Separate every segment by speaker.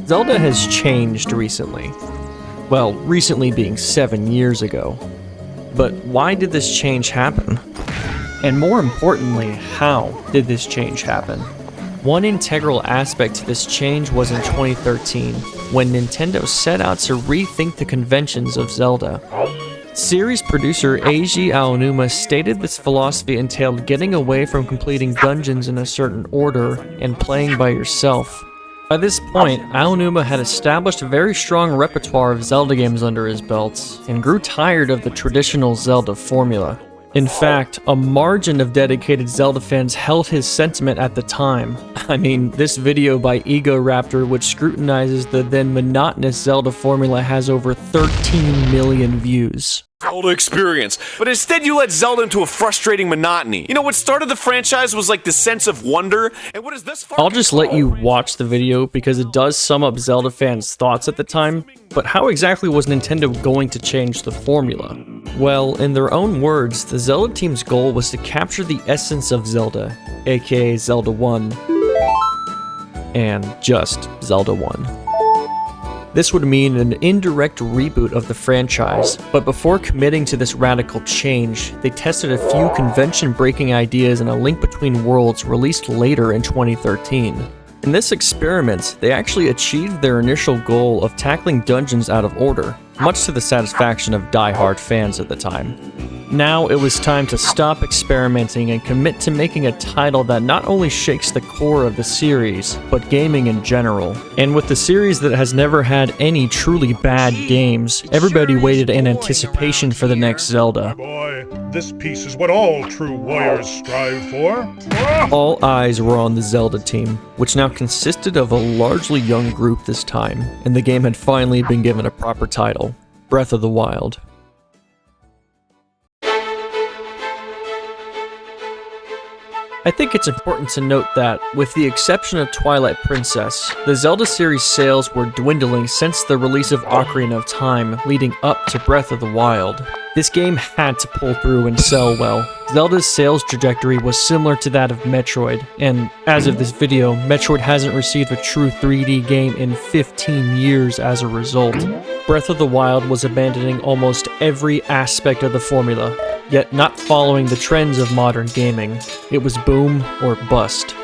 Speaker 1: Zelda has changed recently. Well, recently being 7 years ago. But why did this change happen? And more importantly, how did this change happen? One integral aspect to this change was in 2013, when Nintendo set out to rethink the conventions of Zelda. Series producer Eiji Aonuma stated this philosophy entailed getting away from completing dungeons in a certain order and playing by yourself. By this point, Aonuma had established a very strong repertoire of Zelda games under his belt, and grew tired of the traditional Zelda formula. In fact, a margin of dedicated Zelda fans held his sentiment at the time. I mean, this video by Ego Raptor, which scrutinizes the then monotonous Zelda formula, has over 13 million views.
Speaker 2: Zelda experience, but instead you led Zelda into a frustrating monotony. You know, what started the franchise was like the sense of wonder, and what is this far?
Speaker 1: I'll just let you watch the video because it does sum up Zelda fans' thoughts at the time, but how exactly was Nintendo going to change the formula? Well, in their own words, the Zelda team's goal was to capture the essence of Zelda, aka Zelda 1, and just Zelda 1. This would mean an indirect reboot of the franchise, but before committing to this radical change, they tested a few convention-breaking ideas in A Link Between Worlds released later in 2013. In this experiment, they actually achieved their initial goal of tackling dungeons out of order, much to the satisfaction of die-hard fans at the time. Now it was time to stop experimenting and commit to making a title that not only shakes the core of the series, but gaming in general. And with the series that has never had any truly bad games, everybody waited in anticipation for the next Zelda.
Speaker 3: Boy, this piece is what all true warriors strive for.
Speaker 1: All eyes were on the Zelda team, which now consisted of a largely young group this time, and the game had finally been given a proper title, Breath of the Wild. I think it's important to note that, with the exception of Twilight Princess, the Zelda series sales were dwindling since the release of Ocarina of Time leading up to Breath of the Wild. This game had to pull through and sell well. Zelda's sales trajectory was similar to that of Metroid, and as of this video, Metroid hasn't received a true 3D game in 15 years as a result. Breath of the Wild was abandoning almost every aspect of the formula, yet not following the trends of modern gaming. It was boom or bust.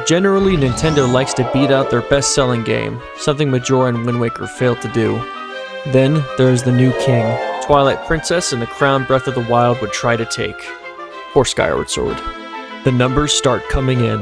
Speaker 1: Generally, Nintendo likes to beat out their best-selling game, something Majora and Wind Waker failed to do. Then there's the new king, Twilight Princess and the crown Breath of the Wild would try to take. Or Skyward Sword. The numbers start coming in.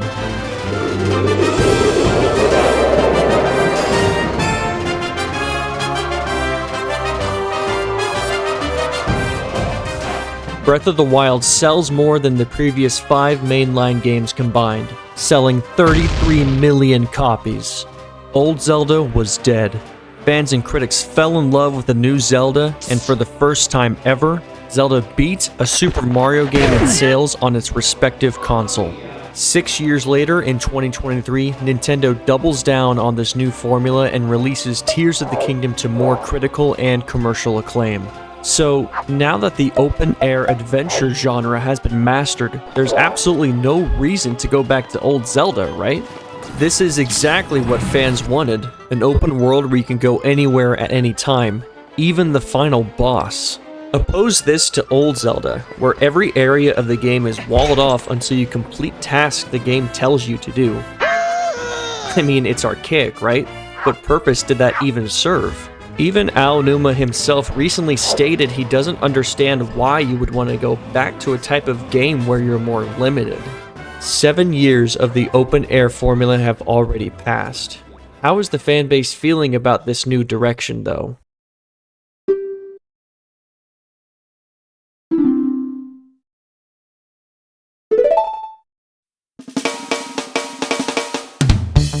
Speaker 1: Breath of the Wild sells more than the previous 5 mainline games combined, selling 33 million copies. Old Zelda was dead. Fans and critics fell in love with the new Zelda, and for the first time ever, Zelda beat a Super Mario game in sales on its respective console. 6 years later, in 2023, Nintendo doubles down on this new formula and releases Tears of the Kingdom to more critical and commercial acclaim. So, now that the open-air adventure genre has been mastered, there's absolutely no reason to go back to old Zelda, right? This is exactly what fans wanted, an open world where you can go anywhere at any time, even the final boss. Oppose this to old Zelda, where every area of the game is walled off until you complete tasks the game tells you to do. I mean, it's archaic, right? What purpose did that even serve? Even Aonuma himself recently stated he doesn't understand why you would want to go back to a type of game where you're more limited. 7 years of the open-air formula have already passed. How is the fanbase feeling about this new direction, though?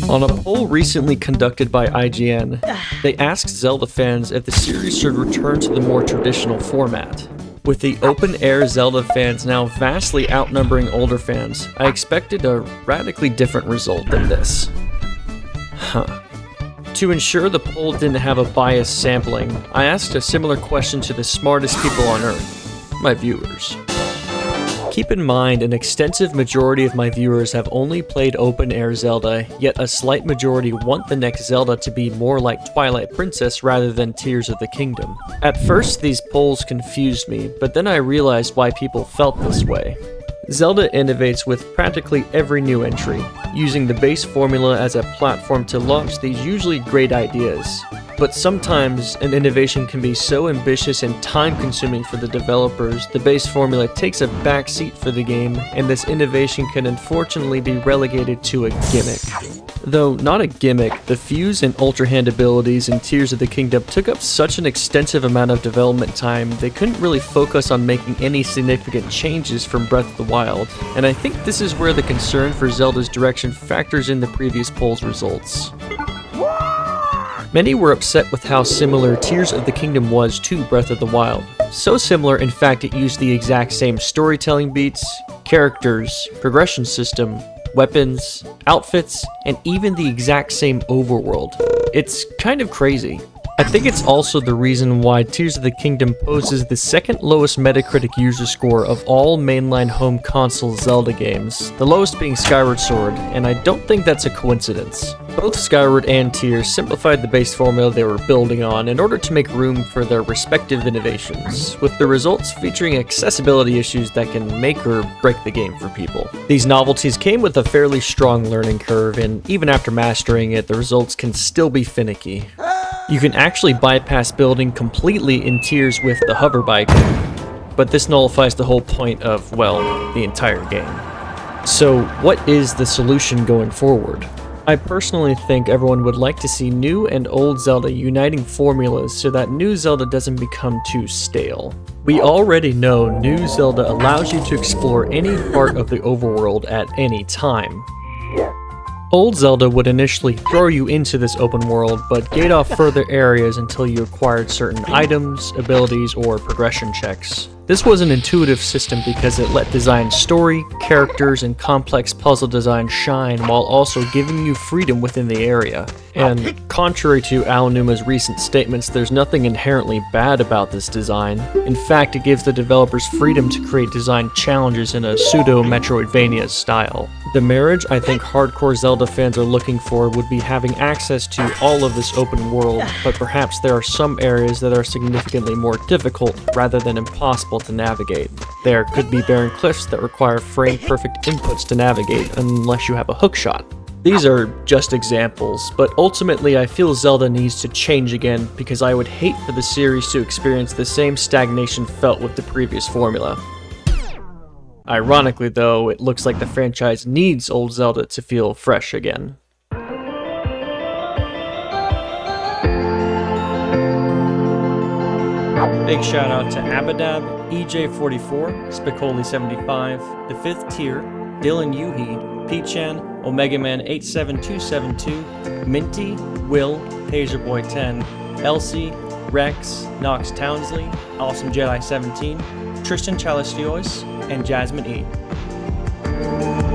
Speaker 1: On a poll recently conducted by IGN, they asked Zelda fans if the series should return to the more traditional format. With the open-air Zelda fans now vastly outnumbering older fans, I expected a radically different result than this. To ensure the poll didn't have a biased sampling, I asked a similar question to the smartest people on Earth, my viewers. Keep in mind, an extensive majority of my viewers have only played open-air Zelda, yet a slight majority want the next Zelda to be more like Twilight Princess rather than Tears of the Kingdom. At first, these polls confused me, but then I realized why people felt this way. Zelda innovates with practically every new entry, using the base formula as a platform to launch these usually great ideas. But sometimes, an innovation can be so ambitious and time-consuming for the developers, the base formula takes a backseat for the game, and this innovation can unfortunately be relegated to a gimmick. Though not a gimmick, the Fuse and Ultra Hand abilities in Tears of the Kingdom took up such an extensive amount of development time, they couldn't really focus on making any significant changes from Breath of the Wild, and I think this is where the concern for Zelda's direction factors in the previous polls results. Many were upset with how similar Tears of the Kingdom was to Breath of the Wild. So similar, in fact, it used the exact same storytelling beats, characters, progression system, weapons, outfits, and even the exact same overworld. It's kind of crazy. I think it's also the reason why Tears of the Kingdom poses the second lowest Metacritic user score of all mainline home console Zelda games, the lowest being Skyward Sword, and I don't think that's a coincidence. Both Skyward and Tears simplified the base formula they were building on in order to make room for their respective innovations, with the results featuring accessibility issues that can make or break the game for people. These novelties came with a fairly strong learning curve, and even after mastering it, the results can still be finicky. You can actually bypass building completely in Tears with the hover bike, but this nullifies the whole point of, well, the entire game. So what is the solution going forward? I personally think everyone would like to see new and old Zelda uniting formulas so that new Zelda doesn't become too stale. We already know new Zelda allows you to explore any part of the overworld at any time. Old Zelda would initially throw you into this open world, but gate off further areas until you acquired certain items, abilities, or progression checks. This was an intuitive system because it let design story, characters, and complex puzzle design shine while also giving you freedom within the area. And contrary to Aonuma's recent statements, there's nothing inherently bad about this design. In fact, it gives the developers freedom to create design challenges in a pseudo-Metroidvania style. The marriage I think hardcore Zelda fans are looking for would be having access to all of this open world, but perhaps there are some areas that are significantly more difficult rather than impossible to navigate. There could be barren cliffs that require frame-perfect inputs to navigate unless you have a hookshot. These are just examples, but ultimately I feel Zelda needs to change again because I would hate for the series to experience the same stagnation felt with the previous formula. Ironically though, it looks like the franchise needs old Zelda to feel fresh again. Big shout out to Abadab, EJ44, Spicoli75, The Fifth Tier, Dylan Yuhi, P-Chan, Omega Man 87272, Minty, Will, Taserboy10, Elsie, Rex, Knox Townsley, Awesome Jedi 17, Tristan Chalistiois, and Jasmine E.